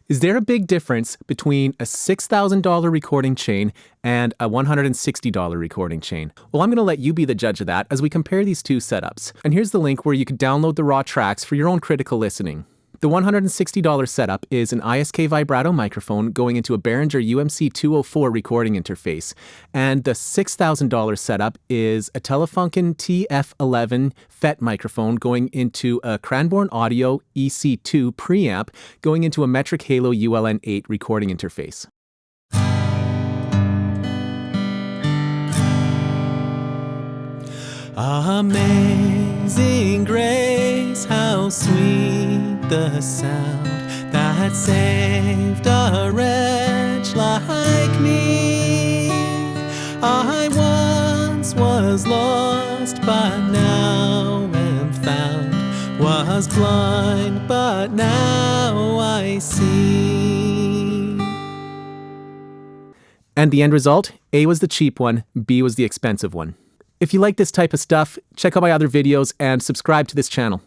Is there a big difference between a $6,000 recording chain and a $160 recording chain? Well, I'm going to let you be the judge of that as we compare these two setups. And here's the link where you can download the raw tracks for your own critical listening. The $160 setup is an ISK vibrato microphone going into a Behringer UMC 204 recording interface. And the $6,000 setup is a Telefunken TF11 FET microphone going into a Cranbourne Audio EC2 preamp going into a Metric Halo ULN8 recording interface. Amazing grace, how sweet the sound that saved a wretch like me. I once was lost, but now am found, was blind, but now I see. And the end result? A was the cheap one, B was the expensive one. If you like this type of stuff, check out my other videos and subscribe to this channel.